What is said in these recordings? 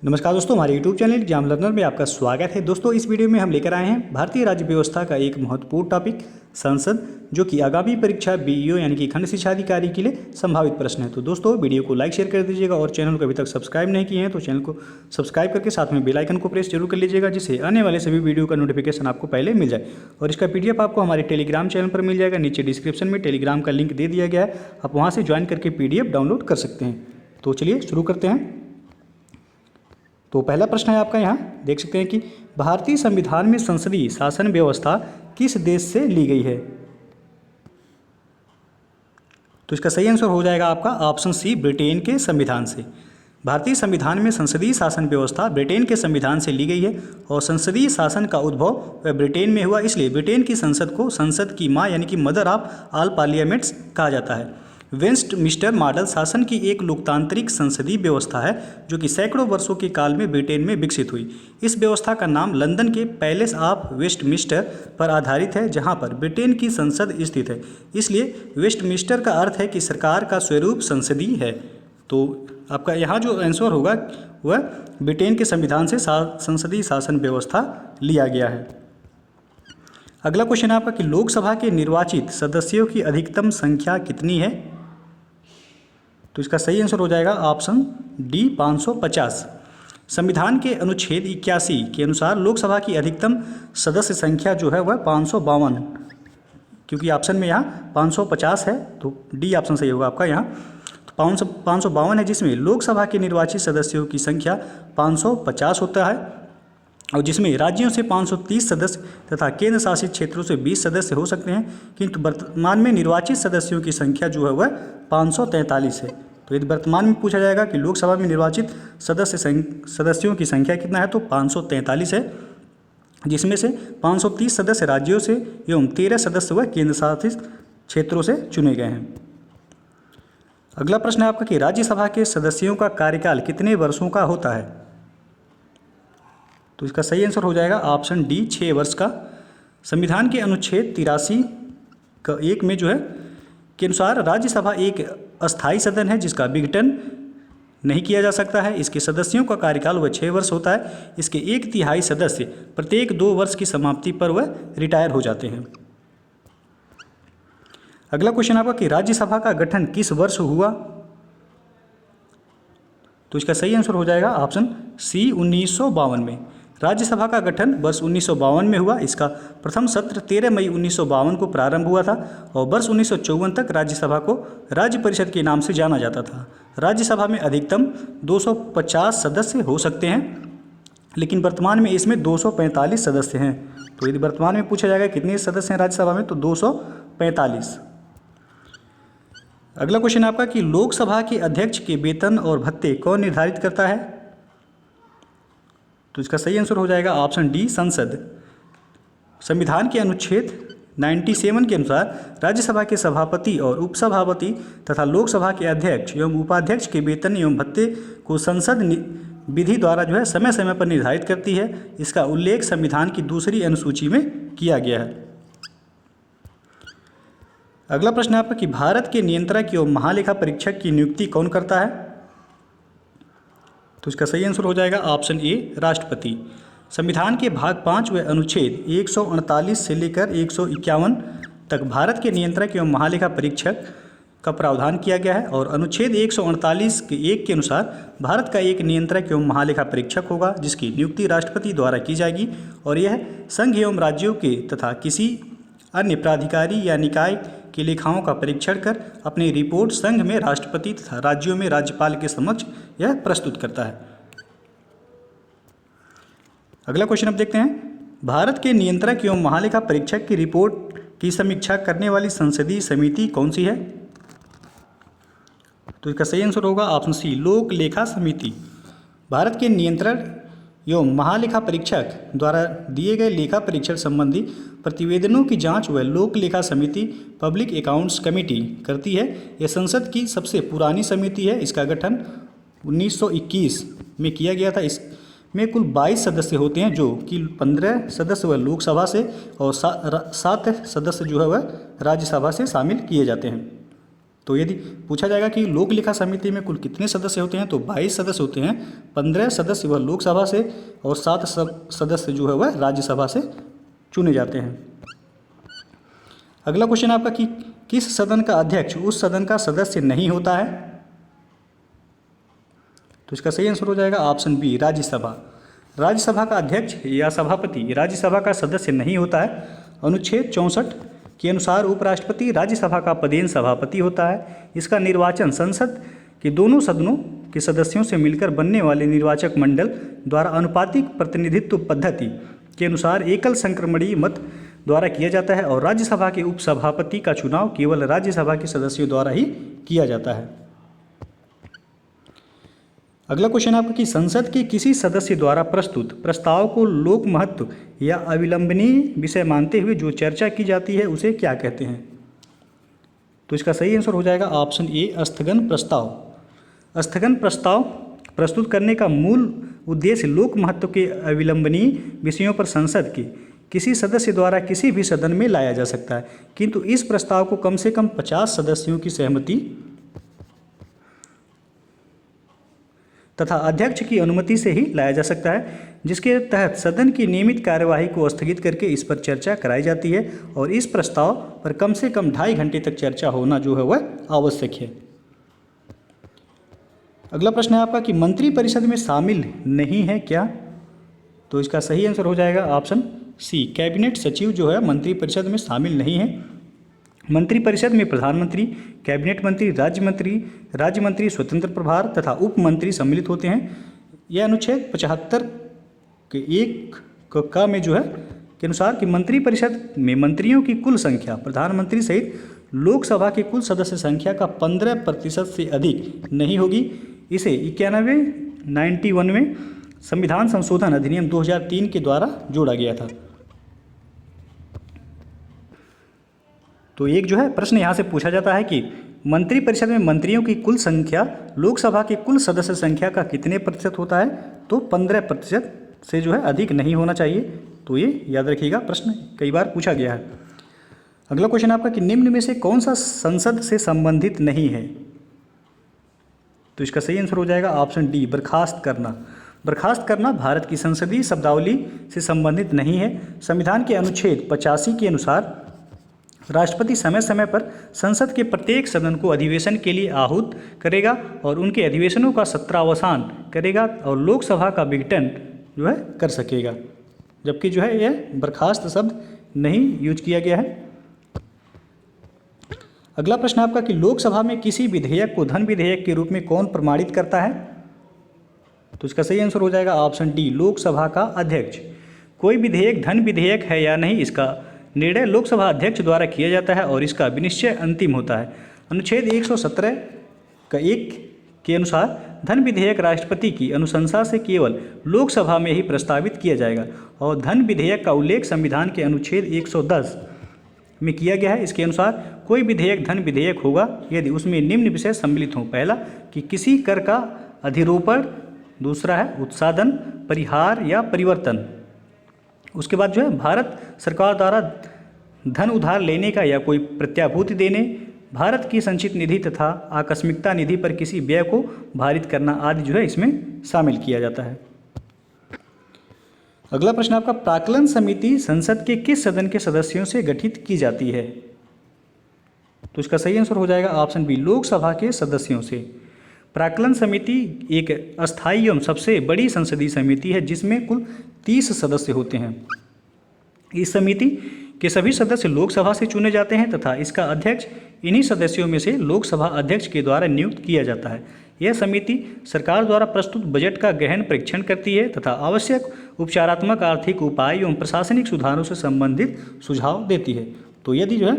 नमस्कार दोस्तों, हमारे YouTube चैनल एग्जाम लर्नर में आपका स्वागत है। दोस्तों, इस वीडियो में हम लेकर आए हैं भारतीय राज्य व्यवस्था का एक महत्वपूर्ण टॉपिक संसद, जो कि आगामी परीक्षा बीईओ यानी कि खंड शिक्षा अधिकारी के लिए संभावित प्रश्न है। तो दोस्तों, वीडियो को लाइक शेयर कर दीजिएगा और चैनल को अभी तक सब्सक्राइब नहीं किए हैं तो चैनल को सब्सक्राइब करके साथ में बेल आइकन को प्रेस जरूर कर लीजिएगा, जिससे आने वाले सभी वीडियो का नोटिफिकेशन आपको पहले मिल जाए। और इसका PDF आपको हमारे टेलीग्राम चैनल पर मिल जाएगा। नीचे डिस्क्रिप्शन में टेलीग्राम का लिंक दे दिया गया है, आप वहाँ से ज्वाइन करके PDF डाउनलोड कर सकते हैं। तो चलिए शुरू करते हैं। तो पहला प्रश्न है आपका, यहाँ देख सकते हैं कि भारतीय संविधान में संसदीय शासन व्यवस्था किस देश से ली गई है। तो इसका सही आंसर हो जाएगा आपका ऑप्शन सी, ब्रिटेन के संविधान से। भारतीय संविधान में संसदीय शासन व्यवस्था ब्रिटेन के संविधान से ली गई है और संसदीय शासन का उद्भव वह ब्रिटेन में हुआ, इसलिए ब्रिटेन की संसद को संसद की माँ यानी कि मदर ऑफ ऑल पार्लियामेंट्स कहा जाता है। वेस्टमिंस्टर मॉडल शासन की एक लोकतांत्रिक संसदीय व्यवस्था है जो कि सैकड़ों वर्षों के काल में ब्रिटेन में विकसित हुई। इस व्यवस्था का नाम लंदन के पैलेस ऑफ वेस्टमिंस्टर पर आधारित है, जहां पर ब्रिटेन की संसद स्थित है। इसलिए वेस्टमिंस्टर का अर्थ है कि सरकार का स्वरूप संसदीय है। तो आपका यहाँ जो आंसर होगा वह ब्रिटेन के संविधान से संसदीय शासन व्यवस्था लिया गया है। अगला क्वेश्चन है आपका कि लोकसभा के निर्वाचित सदस्यों की अधिकतम संख्या कितनी है। तो इसका सही आंसर हो जाएगा ऑप्शन डी, 550। संविधान के अनुच्छेद 81 के अनुसार लोकसभा की अधिकतम सदस्य संख्या जो है वह 552, क्योंकि ऑप्शन में यहाँ 550 है तो डी ऑप्शन सही होगा आपका। यहाँ तो 552 है, जिसमें लोकसभा के निर्वाचित सदस्यों की संख्या 550 होता है और जिसमें राज्यों से 530 सदस्य तथा केंद्र शासित क्षेत्रों से 20 सदस्य हो सकते हैं, किंतु वर्तमान में निर्वाचित सदस्यों की संख्या जो है वह 543 है। तो यदि वर्तमान में पूछा जाएगा कि लोकसभा में निर्वाचित सदस्यों की संख्या कितना है तो 543 है, जिसमें से 530 सदस्य राज्यों से एवं 13 सदस्य वह केंद्र शासित क्षेत्रों से चुने गए हैं। अगला प्रश्न है आपका कि राज्यसभा के सदस्यों का कार्यकाल कितने वर्षों का होता है। तो इसका सही आंसर हो जाएगा ऑप्शन डी, 6 वर्ष का। संविधान के अनुच्छेद 83 का 1 में जो है के अनुसार राज्यसभा एक अस्थायी सदन है जिसका विघटन नहीं किया जा सकता है। इसके सदस्यों का कार्यकाल वह 6 वर्ष होता है। इसके 1/3 सदस्य प्रत्येक 2 वर्ष की समाप्ति पर वह रिटायर हो जाते हैं। अगला क्वेश्चन आपका कि राज्यसभा का गठन किस वर्ष हुआ। तो इसका सही आंसर हो जाएगा ऑप्शन सी, 1952 में। राज्यसभा का गठन वर्ष 1952 में हुआ। इसका प्रथम सत्र 13 मई 1952 को प्रारंभ हुआ था और वर्ष 1954 तक राज्यसभा को राज्य परिषद के नाम से जाना जाता था। राज्यसभा में अधिकतम 250 सदस्य हो सकते हैं, लेकिन वर्तमान में इसमें 245 सदस्य हैं। तो यदि वर्तमान में पूछा जाएगा कितने सदस्य हैं राज्यसभा में तो 245। अगला क्वेश्चन आपका कि लोकसभा के अध्यक्ष के वेतन और भत्ते कौन निर्धारित करता है। तो इसका सही आंसर हो जाएगा ऑप्शन डी, संसद। संविधान के अनुच्छेद 97 के अनुसार राज्यसभा के सभापति और उपसभापति तथा लोकसभा के अध्यक्ष एवं उपाध्यक्ष के वेतन एवं भत्ते को संसद विधि द्वारा जो है समय समय पर निर्धारित करती है। इसका उल्लेख संविधान की दूसरी अनुसूची में किया गया है। अगला प्रश्न है आपका कि भारत के नियंत्रक एवं महालेखा परीक्षक की नियुक्ति कौन करता है। तो इसका सही आंसर हो जाएगा ऑप्शन ए, राष्ट्रपति। संविधान के भाग 5 व अनुच्छेद 148 से लेकर 151 तक भारत के नियंत्रक एवं महालेखा परीक्षक का प्रावधान किया गया है और अनुच्छेद 148 के 1 के अनुसार भारत का एक नियंत्रक एवं महालेखा परीक्षक होगा, जिसकी नियुक्ति राष्ट्रपति द्वारा की जाएगी और यह संघ एवं राज्यों के तथा किसी अन्य प्राधिकारी या निकाय की लेखाओं का परीक्षण कर अपनी रिपोर्ट संघ में राष्ट्रपति तथा राज्यों में राज्यपाल के समक्ष यह प्रस्तुत करता है। अगला क्वेश्चन अब देखते हैं, भारत के नियंत्रक एवं महालेखा परीक्षक की रिपोर्ट की समीक्षा करने वाली संसदीय समिति कौन सी है। तो इसका सही आंसर होगा ऑप्शन सी, लोक लेखा समिति। भारत के नियंत्रक एवं महालेखा परीक्षक द्वारा दिए गए लेखा परीक्षण संबंधी प्रतिवेदनों की जांच वह लोक लेखा समिति पब्लिक अकाउंट्स कमेटी करती है। यह संसद की सबसे पुरानी समिति है। इसका गठन 1921 में किया गया था। इसमें कुल 22 सदस्य होते हैं, जो कि 15 सदस्य वह लोकसभा से और 7 सदस्य जो है वह राज्यसभा से शामिल किए जाते हैं। तो यदि पूछा जाएगा कि लोक लेखा समिति में कुल कितने सदस्य होते हैं, तो 22 सदस्य होते हैं। 15 सदस्य वह लोकसभा से और 7 सदस्य जो है वह राज्यसभा से चुने जाते हैं। अगला क्वेश्चन आपका कि किस सदन का अध्यक्ष उस सदन का सदस्य नहीं होता है? तो इसका सही आंसर हो जाएगा ऑप्शन बी, राज्यसभा। राज्यसभा का अध्यक्ष या सभापति राज्यसभा का सदस्य नहीं होता है। अनुच्छेद 64 के अनुसार उपराष्ट्रपति राज्यसभा का पदेन सभापति होता है। इसका निर्वाचन संसद के दोनों सदनों के सदस्यों से मिलकर बनने वाले निर्वाचक मंडल द्वारा अनुपातिक प्रतिनिधित्व पद्धति के अनुसार एकल संक्रमणीय मत द्वारा किया जाता है और राज्यसभा के उपसभापति का चुनाव केवल राज्यसभा के सदस्यों द्वारा ही किया जाता है। अगला क्वेश्चन आपका कि संसद के किसी सदस्य द्वारा प्रस्तुत प्रस्ताव को लोक महत्व या अविलंबनीय विषय मानते हुए जो चर्चा की जाती है उसे क्या कहते हैं? तो इसका सही आंसर हो जाएगा ऑप्शन ए, स्थगन प्रस्ताव। स्थगन प्रस्ताव प्रस्तुत करने का मूल उद्देश्य लोक महत्व के अविलंबनीय विषयों पर संसद के किसी सदस्य द्वारा किसी भी सदन में लाया जा सकता है, किंतु इस प्रस्ताव को कम से कम 50 सदस्यों की सहमति तथा अध्यक्ष की अनुमति से ही लाया जा सकता है, जिसके तहत सदन की नियमित कार्यवाही को स्थगित करके इस पर चर्चा कराई जाती है और इस प्रस्ताव पर कम से कम 2.5 घंटे तक चर्चा होना जो है वह आवश्यक है। अगला प्रश्न है आपका कि मंत्रिपरिषद में शामिल नहीं है क्या? तो इसका सही आंसर हो जाएगा ऑप्शन सी, कैबिनेट सचिव जो है मंत्रिपरिषद में शामिल नहीं है। मंत्रिपरिषद में प्रधानमंत्री, कैबिनेट मंत्री, राज्य मंत्री, स्वतंत्र प्रभार तथा उप मंत्री सम्मिलित होते हैं। यह अनुच्छेद 75 के 1 क में जो है के अनुसार कि मंत्रिपरिषद में मंत्रियों की कुल संख्या प्रधानमंत्री सहित लोकसभा के कुल सदस्य संख्या का 15% से अधिक नहीं होगी। इसे 91 में संविधान संशोधन अधिनियम 2003 के द्वारा जोड़ा गया था। तो एक जो है प्रश्न यहाँ से पूछा जाता है कि मंत्रिपरिषद में मंत्रियों की कुल संख्या लोकसभा के कुल सदस्य संख्या का कितने प्रतिशत होता है? तो 15% से जो है अधिक नहीं होना चाहिए। तो ये याद रखिएगा, प्रश्न कई बार पूछा गया है। अगला क्वेश्चन आपका कि निम्न में से कौन सा संसद से संबंधित नहीं है? तो इसका सही आंसर हो जाएगा ऑप्शन डी, बर्खास्त करना। बर्खास्त करना भारत की संसदीय शब्दावली से संबंधित नहीं है। संविधान के अनुच्छेद 85 के अनुसार राष्ट्रपति समय समय पर संसद के प्रत्येक सदन को अधिवेशन के लिए आहूत करेगा और उनके अधिवेशनों का सत्रावसान करेगा और लोकसभा का विघटन जो है कर सकेगा, जबकि जो है यह बर्खास्त शब्द नहीं यूज किया गया है। अगला प्रश्न आपका कि लोकसभा में किसी विधेयक को धन विधेयक के रूप में कौन प्रमाणित करता है? तो इसका सही आंसर हो जाएगा ऑप्शन डी, लोकसभा का अध्यक्ष। कोई विधेयक धन विधेयक है या नहीं इसका निर्णय लोकसभा अध्यक्ष द्वारा किया जाता है और इसका विनिश्चय अंतिम होता है। अनुच्छेद 117 का 1 के अनुसार धन विधेयक राष्ट्रपति की अनुशंसा से केवल लोकसभा में ही प्रस्तावित किया जाएगा और धन विधेयक का उल्लेख संविधान के अनुच्छेद 110 में किया गया है। इसके अनुसार कोई विधेयक धन विधेयक होगा यदि उसमें निम्न विषय सम्मिलित हों। पहला कि किसी कर का अधिरोपण, दूसरा है उत्साधन, परिहार या परिवर्तन। उसके बाद जो है भारत सरकार द्वारा धन उधार लेने का या कोई प्रत्याभूति देने, भारत की संचित निधि तथा आकस्मिकता निधि पर किसी व्यय को भारित करना आदि जो है इसमें शामिल किया जाता है। अगला प्रश्न आपका प्राक्कलन समिति संसद के किस सदन के सदस्यों से गठित की जाती है? तो इसका सही आंसर हो जाएगा ऑप्शन बी, लोकसभा के सदस्यों से। प्राक्कलन समिति एक अस्थायी एवं सबसे बड़ी संसदीय समिति है जिसमें कुल 30 सदस्य होते हैं। इस समिति के सभी सदस्य लोकसभा से चुने जाते हैं तथा इसका अध्यक्ष इन्हीं सदस्यों में से लोकसभा अध्यक्ष के द्वारा नियुक्त किया जाता है। यह समिति सरकार द्वारा प्रस्तुत बजट का गहन परीक्षण करती है तथा आवश्यक उपचारात्मक, आर्थिक उपाय एवं प्रशासनिक सुधारों से संबंधित सुझाव देती है। तो यदि जो है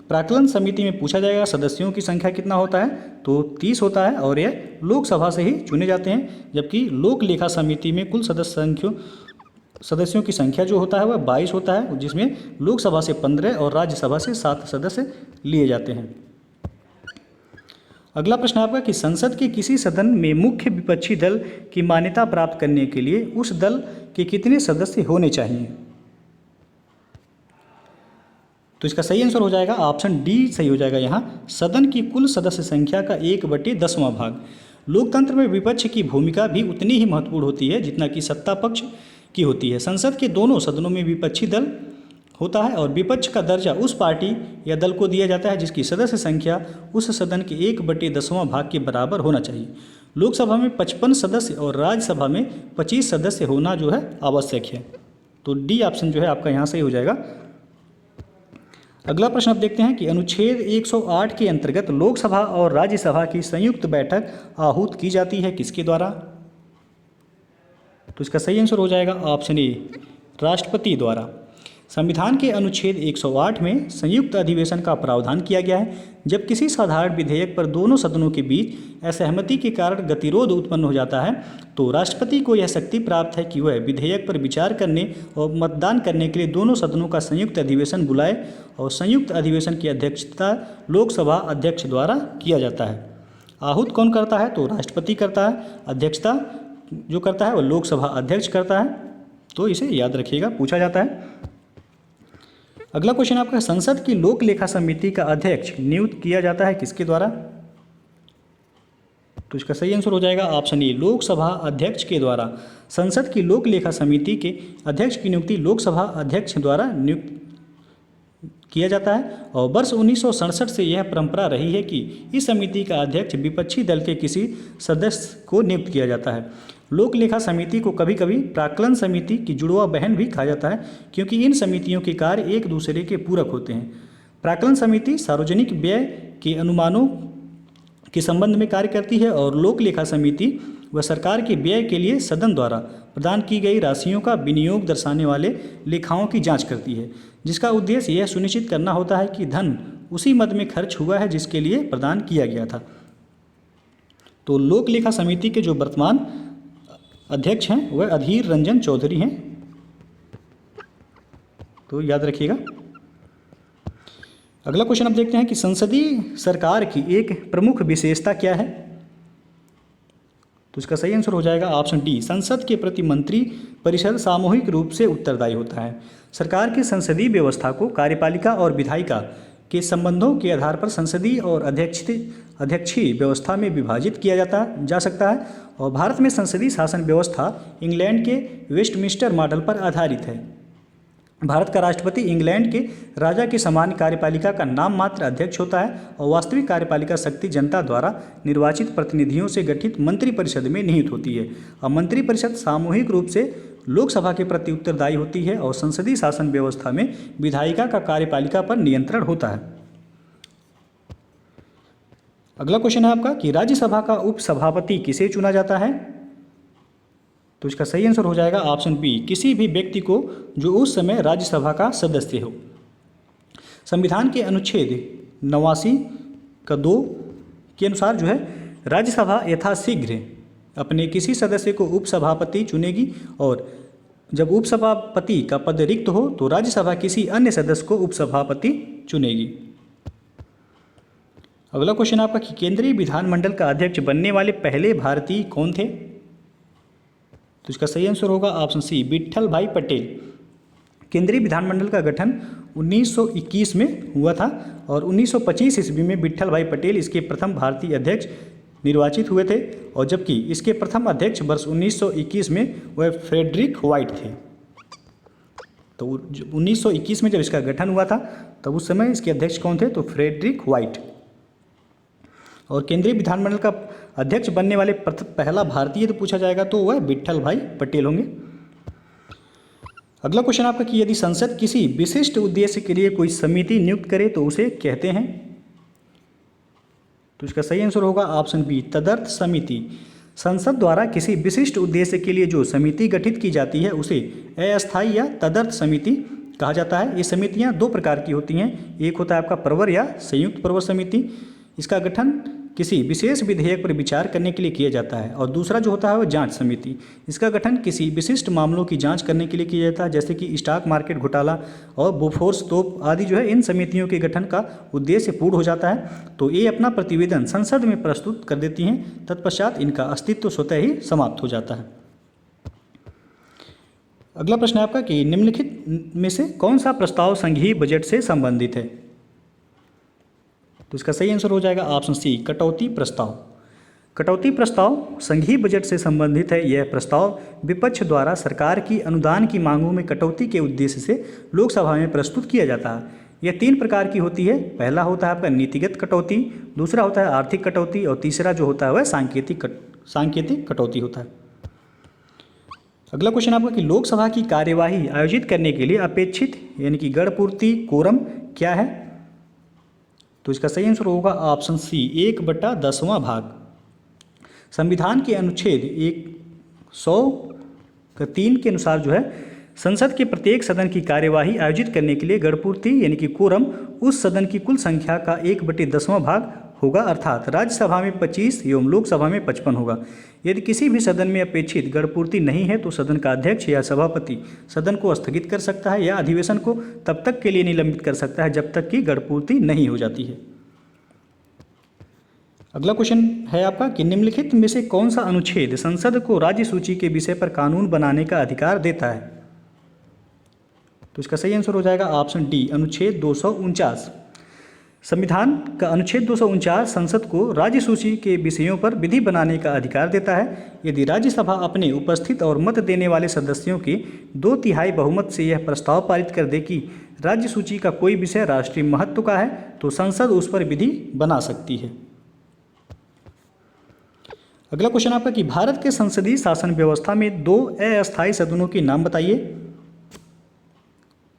प्राक्कलन समिति में पूछा जाएगा सदस्यों की संख्या कितना होता है, तो 30 होता है और यह लोकसभा से ही चुने जाते हैं, जबकि लोक लेखा समिति में कुल सदस्यों की संख्या जो होता है वह 22 होता है, जिसमें लोकसभा से 15 और राज्यसभा से 7 सदस्य लिए जाते हैं। अगला प्रश्न आपका कि संसद के किसी सदन में मुख्य विपक्षी दल की मान्यता प्राप्त करने के लिए उस दल के कितने सदस्य होने चाहिए? तो इसका सही आंसर हो जाएगा ऑप्शन डी सही हो जाएगा यहाँ, सदन की कुल सदस्य संख्या का 1/10वां भाग। लोकतंत्र में विपक्ष की भूमिका भी उतनी ही महत्वपूर्ण होती है जितना कि सत्ता पक्ष की होती है। संसद के दोनों सदनों में विपक्षी दल होता है और विपक्ष का दर्जा उस पार्टी या दल को दिया जाता है जिसकी सदस्य संख्या उस सदन के 1/10वां भाग के बराबर होना चाहिए। लोकसभा में 55 सदस्य और राज्यसभा में 25 सदस्य होना जो है आवश्यक है। तो डी ऑप्शन जो है आपका यहाँ सही हो जाएगा। अगला प्रश्न आप देखते हैं कि अनुच्छेद 108 के अंतर्गत लोकसभा और राज्यसभा की संयुक्त बैठक आहूत की जाती है किसके द्वारा? तो इसका सही आंसर हो जाएगा ऑप्शन ए, राष्ट्रपति द्वारा। संविधान के अनुच्छेद 108 में संयुक्त अधिवेशन का प्रावधान किया गया है। जब किसी साधारण विधेयक पर दोनों सदनों के बीच असहमति के कारण गतिरोध उत्पन्न हो जाता है तो राष्ट्रपति को यह शक्ति प्राप्त है कि वह विधेयक पर विचार करने और मतदान करने के लिए दोनों सदनों का संयुक्त अधिवेशन बुलाए और संयुक्त अधिवेशन की अध्यक्षता लोकसभा अध्यक्ष द्वारा किया जाता है। आहूत कौन करता है? तो राष्ट्रपति करता है। अध्यक्षता जो करता है वो लोकसभा अध्यक्ष करता है। तो इसे याद रखिएगा, पूछा जाता है। अगला क्वेश्चन आपका, संसद की लोक लेखा समिति का अध्यक्ष नियुक्त किया जाता है किसके द्वारा? तो इसका सही आंसर हो जाएगा ऑप्शन ए, लोकसभा अध्यक्ष के द्वारा। संसद की लोक लेखा समिति के अध्यक्ष की नियुक्ति लोकसभा अध्यक्ष द्वारा नियुक्त किया जाता है और वर्ष 1967 से यह परंपरा रही है कि इस समिति का अध्यक्ष विपक्षी दल के किसी सदस्य को नियुक्त किया जाता है। लोक लेखा समिति को कभी कभी प्राक्कलन समिति की जुड़वा बहन भी कहा जाता है क्योंकि इन समितियों के कार्य एक दूसरे के पूरक होते हैं। प्राक्कलन समिति सार्वजनिक व्यय के अनुमानों के संबंध में कार्य करती है और लोक लेखा समिति व सरकार के व्यय के लिए सदन द्वारा प्रदान की गई राशियों का विनियोग दर्शाने वाले लेखाओं की जांच करती है, जिसका उद्देश्य यह सुनिश्चित करना होता है कि धन उसी मद में खर्च हुआ है जिसके लिए प्रदान किया गया था। तो लोक लेखा समिति के जो वर्तमान अध्यक्ष हैं वह अधीर रंजन चौधरी हैं, तो याद रखिएगा। अगला क्वेश्चन आप देखते हैं कि संसदीय सरकार की एक प्रमुख विशेषता क्या है? तो इसका सही आंसर हो जाएगा ऑप्शन डी, संसद के प्रति मंत्री परिषद सामूहिक रूप से उत्तरदायी होता है। सरकार की संसदीय व्यवस्था को कार्यपालिका और विधायिका के संबंधों के आधार पर संसदीय और अध्यक्षीय व्यवस्था में विभाजित किया जा सकता है और भारत में संसदीय शासन व्यवस्था इंग्लैंड के वेस्टमिंस्टर मॉडल पर आधारित है। भारत का राष्ट्रपति इंग्लैंड के राजा के समान कार्यपालिका का नाम मात्र अध्यक्ष होता है और वास्तविक कार्यपालिका शक्ति जनता द्वारा निर्वाचित प्रतिनिधियों से गठित मंत्रिपरिषद में निहित होती है और मंत्रिपरिषद सामूहिक रूप से लोकसभा के प्रति उत्तरदायी होती है और संसदीय शासन व्यवस्था में विधायिका का कार्यपालिका पर नियंत्रण होता है। अगला क्वेश्चन है आपका कि राज्यसभा का उपसभापति किसे चुना जाता है? तो इसका सही आंसर हो जाएगा ऑप्शन बी, किसी भी व्यक्ति को जो उस समय राज्यसभा का सदस्य हो। संविधान के अनुच्छेद 89 का 2 के अनुसार जो है राज्यसभा यथाशीघ्र अपने किसी सदस्य को उपसभापति चुनेगी और जब उपसभापति का पद रिक्त हो तो राज्यसभा किसी अन्य सदस्य को उपसभापति चुनेगी। अगला क्वेश्चन आपका कि केंद्रीय विधानमंडल का अध्यक्ष बनने वाले पहले भारतीय कौन थे? तो इसका सही आंसर होगा ऑप्शन सी, विट्ठल भाई पटेल। केंद्रीय विधानमंडल का गठन 1921 में हुआ था और 1925 ईस्वी में विट्ठल भाई पटेल इसके प्रथम भारतीय अध्यक्ष निर्वाचित हुए थे और जबकि इसके प्रथम अध्यक्ष वर्ष 1921 में वह फ्रेडरिक व्हाइट थे। तो 1921 में जब इसका गठन हुआ था तब उस समय इसके अध्यक्ष कौन थे? तो फ्रेडरिक व्हाइट। और केंद्रीय विधानमंडल का अध्यक्ष बनने वाले पहला भारतीय तो पूछा जाएगा तो वह विट्ठल भाई पटेल होंगे। अगला क्वेश्चन आपका कि यदि संसद किसी विशिष्ट उद्देश्य के लिए कोई समिति नियुक्त करे तो उसे कहते हैं? तो इसका सही आंसर होगा ऑप्शन बी, तदर्थ समिति। संसद द्वारा किसी विशिष्ट उद्देश्य के लिए जो समिति गठित की जाती है उसे अस्थायी या तदर्थ समिति कहा जाता है। ये समितियां 2 प्रकार की होती हैं, एक होता है आपका प्रवर या संयुक्त प्रवर समिति। इसका गठन किसी विशेष विधेयक पर विचार करने के लिए किया जाता है और दूसरा जो होता है वो जांच समिति। इसका गठन किसी विशिष्ट मामलों की जांच करने के लिए किया जाता है जैसे कि स्टॉक मार्केट घोटाला और बोफोर्स तोप आदि जो है इन समितियों के गठन का उद्देश्य पूर्ण हो जाता है तो ये अपना प्रतिवेदन संसद में प्रस्तुत कर देती हैं, तत्पश्चात इनका अस्तित्व स्वतः ही समाप्त हो जाता है। अगला प्रश्न है आपका कि निम्नलिखित में से कौन सा प्रस्ताव संघीय बजट से संबंधित है। तो इसका सही आंसर हो जाएगा ऑप्शन सी, कटौती प्रस्ताव। कटौती प्रस्ताव संघीय बजट से संबंधित है। यह प्रस्ताव विपक्ष द्वारा सरकार की अनुदान की मांगों में कटौती के उद्देश्य से लोकसभा में प्रस्तुत किया जाता है। यह 3 प्रकार की होती है। पहला होता है आपका नीतिगत कटौती, दूसरा होता है आर्थिक कटौती और तीसरा जो होता है वह सांकेतिक कटौती होता है। अगला क्वेश्चन आपका कि लोकसभा की कार्यवाही आयोजित करने के लिए अपेक्षित यानी कि गणपूर्ति कोरम क्या है। तो इसका सही आंसर होगा ऑप्शन सी, 1/10वां भाग। संविधान के अनुच्छेद 103 के अनुसार जो है संसद के प्रत्येक सदन की कार्यवाही आयोजित करने के लिए गणपूर्ति यानी कि कोरम उस सदन की कुल संख्या का 1/10वां भाग होगा, अर्थात राज्यसभा में 25 एवं लोकसभा में 55 होगा। यदि किसी भी सदन में अपेक्षित गणपूर्ति नहीं है तो सदन का अध्यक्ष या सभापति सदन को स्थगित कर सकता है या अधिवेशन को तब तक के लिए निलंबित कर सकता है जब तक कि गणपूर्ति नहीं हो जाती है। अगला क्वेश्चन है आपका कि निम्नलिखित में से कौन सा अनुच्छेद संसद को राज्य सूची के विषय पर कानून बनाने का अधिकार देता है। तो इसका सही आंसर हो जाएगा ऑप्शन डी, अनुच्छेद 249। संविधान का अनुच्छेद 249 संसद को राज्य सूची के विषयों पर विधि बनाने का अधिकार देता है। यदि राज्यसभा अपने उपस्थित और मत देने वाले सदस्यों के 2/3 बहुमत से यह प्रस्ताव पारित कर दे कि राज्य सूची का कोई विषय राष्ट्रीय महत्व का है तो संसद उस पर विधि बना सकती है। अगला क्वेश्चन आपका कि भारत के संसदीय शासन व्यवस्था में 2 अस्थायी सदनों के नाम बताइए।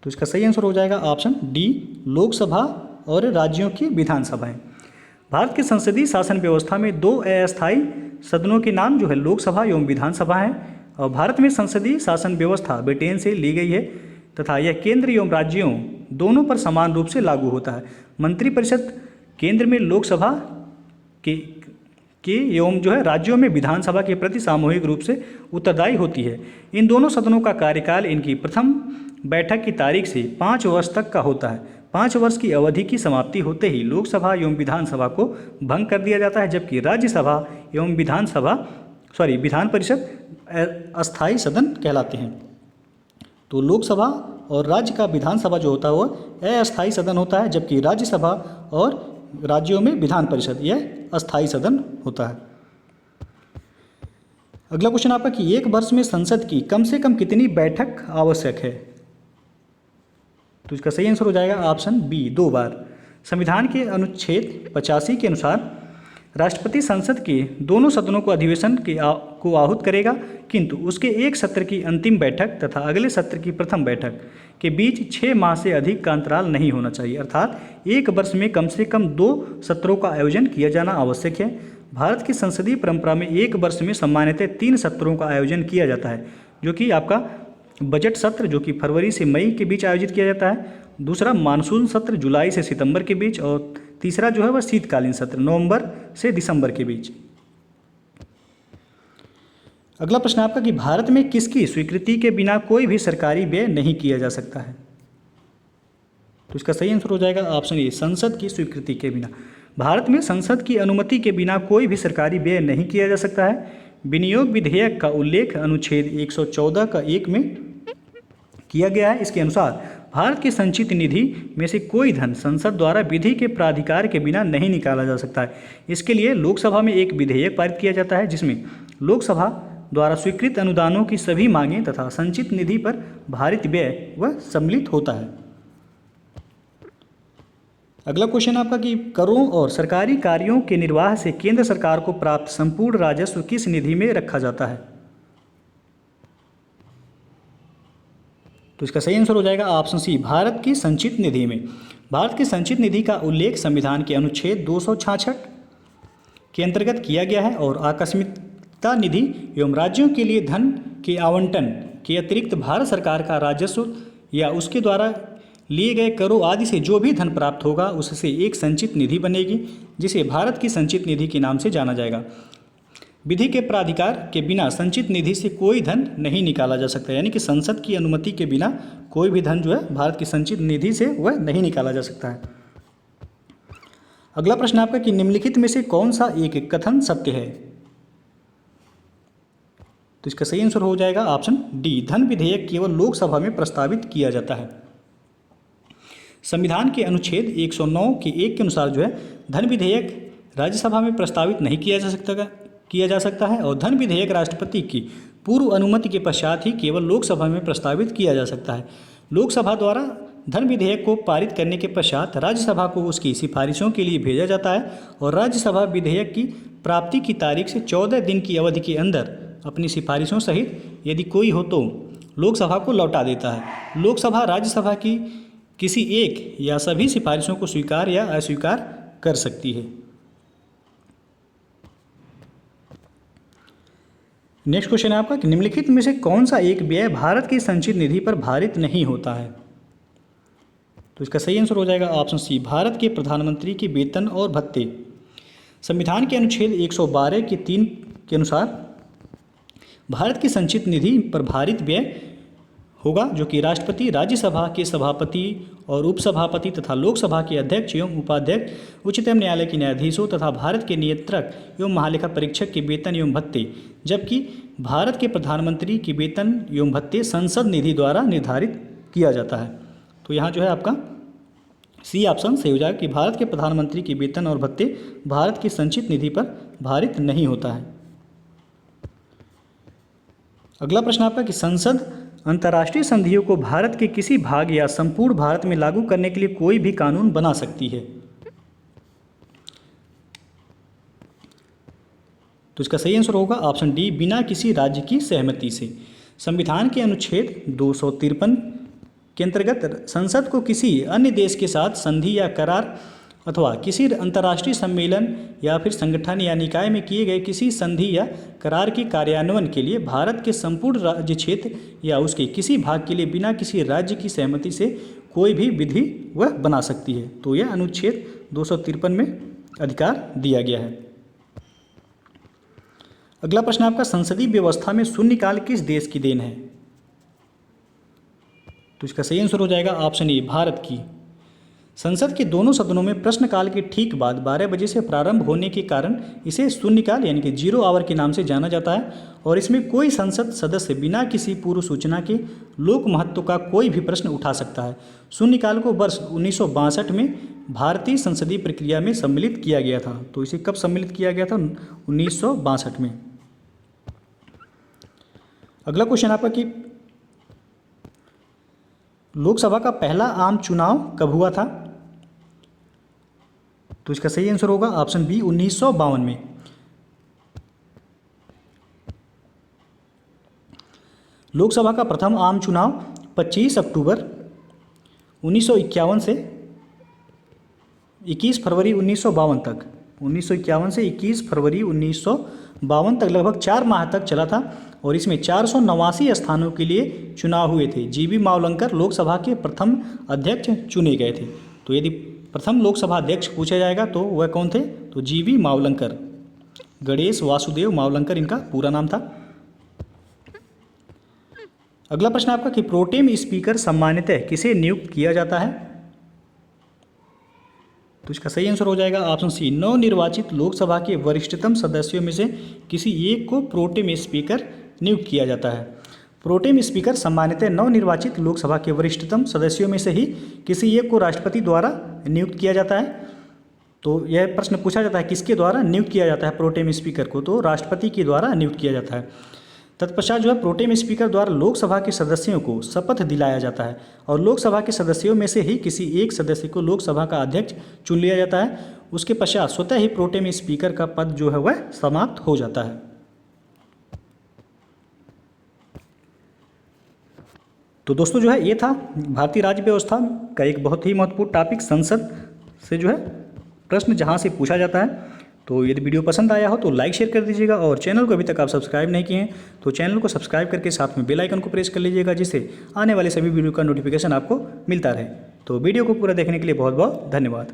तो इसका सही आंसर हो जाएगा ऑप्शन डी, लोकसभा और राज्यों की विधानसभाएं। भारत के संसदीय शासन व्यवस्था में 2 अस्थायी सदनों के नाम जो है लोकसभा एवं विधानसभा हैं। और भारत में संसदीय शासन व्यवस्था ब्रिटेन से ली गई है तथा यह केंद्र एवं राज्यों दोनों पर समान रूप से लागू होता है। मंत्रिपरिषद केंद्र में लोकसभा के एवं जो है राज्यों में विधानसभा के प्रति सामूहिक रूप से उत्तरदायी होती है। इन दोनों सदनों का कार्यकाल इनकी प्रथम बैठक की तारीख से 5 वर्ष तक का होता है। 5 वर्ष की अवधि की समाप्ति होते ही लोकसभा एवं विधानसभा को भंग कर दिया जाता है, जबकि राज्यसभा एवं विधान परिषद अस्थायी सदन कहलाते हैं। तो लोकसभा और राज्य का विधानसभा जो होता है वो अस्थायी सदन होता है, जबकि राज्यसभा और राज्यों में विधान परिषद यह अस्थायी सदन होता है। अगला क्वेश्चन आपका कि एक वर्ष में संसद की कम से कम कितनी बैठक आवश्यक है। तो इसका सही आंसर हो जाएगा ऑप्शन बी, 2 बार। संविधान के अनुच्छेद 85 के अनुसार राष्ट्रपति संसद के दोनों सदनों को अधिवेशन को आहूत करेगा, किंतु उसके एक सत्र की अंतिम बैठक तथा अगले सत्र की प्रथम बैठक के बीच 6 माह से अधिक का अंतराल नहीं होना चाहिए, अर्थात एक वर्ष में कम से कम 2 सत्रों का आयोजन किया जाना आवश्यक है। भारत की संसदीय परंपरा में एक वर्ष में सामान्यतः 3 सत्रों का आयोजन किया जाता है, जो कि आपका बजट सत्र जो कि फरवरी से मई के बीच आयोजित किया जाता है, दूसरा मानसून सत्र जुलाई से सितंबर के बीच और तीसरा जो है वह शीतकालीन सत्र नवंबर से दिसंबर के बीच। अगला प्रश्न आपका कि भारत में किसकी स्वीकृति के बिना कोई भी सरकारी व्यय नहीं किया जा सकता है। तो इसका सही आंसर हो जाएगा ऑप्शन ए, संसद की स्वीकृति के बिना। भारत में संसद की अनुमति के बिना कोई भी सरकारी व्यय नहीं किया जा सकता है। विनियोग विधेयक का उल्लेख अनुच्छेद 114 का 1 में किया गया है। इसके अनुसार भारत की संचित निधि में से कोई धन संसद द्वारा विधि के प्राधिकार के बिना नहीं निकाला जा सकता है। इसके लिए लोकसभा में एक विधेयक पारित किया जाता है, जिसमें लोकसभा द्वारा स्वीकृत अनुदानों की सभी मांगें तथा संचित निधि पर भारित व्यय वह सम्मिलित होता है। अगला क्वेश्चन आपका कि करों और सरकारी कार्यों के निर्वाह से केंद्र सरकार को प्राप्त संपूर्ण राजस्व किस निधि में रखा जाता है। तो इसका सही आंसर हो जाएगा ऑप्शन सी, भारत की संचित निधि में। भारत की संचित निधि का उल्लेख संविधान के अनुच्छेद 266 के अंतर्गत किया गया है और आकस्मिकता निधि एवं राज्यों के लिए धन के आवंटन के अतिरिक्त भारत सरकार का राजस्व या उसके द्वारा लिए गए करों आदि से जो भी धन प्राप्त होगा उससे एक संचित निधि बनेगी, जिसे भारत की संचित निधि के नाम से जाना जाएगा। विधि के प्राधिकार के बिना संचित निधि से कोई धन नहीं निकाला जा सकता, यानी कि संसद की अनुमति के बिना कोई भी धन जो है भारत की संचित निधि से वह नहीं निकाला जा सकता है। अगला प्रश्न आपका कि निम्नलिखित में से कौन सा एक कथन सत्य है। तो इसका सही आंसर हो जाएगा ऑप्शन डी, धन विधेयक केवल लोकसभा में प्रस्तावित किया जाता है। संविधान के अनुच्छेद 109 के 1 के अनुसार जो है धन विधेयक राज्यसभा में प्रस्तावित नहीं किया जा सकता है और धन विधेयक राष्ट्रपति की पूर्व अनुमति के पश्चात ही केवल लोकसभा में प्रस्तावित किया जा सकता है। लोकसभा द्वारा धन विधेयक को पारित करने के पश्चात राज्यसभा को उसकी सिफारिशों के लिए भेजा जाता है और राज्यसभा विधेयक की प्राप्ति की तारीख से 14 दिन की अवधि के अंदर अपनी सिफारिशों सहित यदि कोई हो तो लोकसभा को लौटा देता है। लोकसभा राज्यसभा की किसी एक या सभी सिफारिशों को स्वीकार या अस्वीकार कर सकती है। नेक्स्ट क्वेश्चन है आपका कि निम्नलिखित में से कौन सा एक व्यय भारत की संचित निधि पर भारित नहीं होता है। तो इसका सही आंसर हो जाएगा ऑप्शन सी, भारत के प्रधानमंत्री के वेतन और भत्ते। संविधान के अनुच्छेद 112 के 3 के अनुसार भारत की संचित निधि पर भारित व्यय होगा जो कि राष्ट्रपति, राज्यसभा के सभापति और उपसभापति तथा लोकसभा के अध्यक्ष एवं उपाध्यक्ष, उच्चतम न्यायालय के न्यायाधीशों तथा भारत के नियंत्रक एवं महालेखा परीक्षक के वेतन एवं भत्ते, जबकि भारत के प्रधानमंत्री के वेतन एवं भत्ते संसद निधि द्वारा निर्धारित किया जाता है। तो यहाँ जो है आपका सी ऑप्शन सही हो जाएगा कि भारत के प्रधानमंत्री के वेतन और भत्ते भारत की संचित निधि पर भारित नहीं होता है। अगला प्रश्न आपका कि संसद अंतर्राष्ट्रीय संधियों को भारत के किसी भाग या संपूर्ण भारत में लागू करने के लिए कोई भी कानून बना सकती है। तो इसका सही आंसर होगा ऑप्शन डी, बिना किसी राज्य की सहमति से। संविधान के अनुच्छेद 253 के अंतर्गत संसद को किसी अन्य देश के साथ संधि या करार अथवा किसी अंतर्राष्ट्रीय सम्मेलन या फिर संगठन या निकाय में किए गए किसी संधि या करार के कार्यान्वयन के लिए भारत के संपूर्ण राज्य क्षेत्र या उसके किसी भाग के लिए बिना किसी राज्य की सहमति से कोई भी विधि वह बना सकती है। तो यह अनुच्छेद 253 में अधिकार दिया गया है। अगला प्रश्न आपका संसदीय व्यवस्था में शून्यकाल किस देश की देन है। तो इसका सही आंसर हो जाएगा ऑप्शन ए, भारत की। संसद के दोनों सदनों में प्रश्नकाल के ठीक बाद 12 बजे से प्रारंभ होने के कारण इसे शून्यकाल यानी कि 0 आवर के नाम से जाना जाता है और इसमें कोई संसद सदस्य बिना किसी पूर्व सूचना के लोक महत्व का कोई भी प्रश्न उठा सकता है। शून्यकाल को वर्ष 1962 में भारतीय संसदीय प्रक्रिया में सम्मिलित किया गया था। तो इसे कब सम्मिलित किया गया था? 1962 में। अगला क्वेश्चन आपका कि लोकसभा का पहला आम चुनाव कब हुआ था। तो इसका सही आंसर होगा ऑप्शन बी, 1952 में। लोकसभा का प्रथम आम चुनाव 25 अक्टूबर 1951 से 21 फरवरी 1952 तक, 1951 से 21 फरवरी 1952 तक लगभग 4 माह तक चला था और इसमें 489 स्थानों के लिए चुनाव हुए थे। जीवी मावलंकर लोकसभा के प्रथम अध्यक्ष चुने गए थे। तो यदि प्रथम लोकसभा अध्यक्ष पूछा जाएगा तो वह कौन थे? तो जीवी मावलंकर, गणेश वासुदेव मावलंकर इनका पूरा नाम था। अगला प्रश्न आपका कि प्रोटेम स्पीकर सामान्यतः किसे नियुक्त किया जाता है। तो इसका सही आंसर हो जाएगा ऑप्शन सी, नवनिर्वाचित लोकसभा के वरिष्ठतम सदस्यों में से किसी एक को प्रोटेम स्पीकर नियुक्त किया जाता है। प्रोटेम स्पीकर सामान्यतः नवनिर्वाचित लोकसभा के वरिष्ठतम सदस्यों में से ही किसी एक को राष्ट्रपति द्वारा नियुक्त किया जाता है। तो यह प्रश्न पूछा जाता है किसके द्वारा नियुक्त किया जाता है प्रोटेम स्पीकर को, तो राष्ट्रपति के द्वारा नियुक्त किया जाता है। तत्पश्चात जो है प्रोटेम स्पीकर द्वारा लोकसभा के सदस्यों को शपथ दिलाया जाता है और लोकसभा के सदस्यों में से ही किसी एक सदस्य को लोकसभा का अध्यक्ष चुन लिया जाता है। उसके पश्चात स्वतः ही प्रोटेम स्पीकर का पद जो है वह समाप्त हो जाता है। तो दोस्तों जो है ये था भारतीय राज्य व्यवस्था का एक बहुत ही महत्वपूर्ण टॉपिक, संसद से जो है प्रश्न जहाँ से पूछा जाता है। तो यदि वीडियो पसंद आया हो तो लाइक शेयर कर दीजिएगा और चैनल को अभी तक आप सब्सक्राइब नहीं किए हैं तो चैनल को सब्सक्राइब करके साथ में बेल आइकन को प्रेस कर लीजिएगा, जिससे आने वाले सभी वीडियो का नोटिफिकेशन आपको मिलता रहे। तो वीडियो को पूरा देखने के लिए बहुत बहुत धन्यवाद।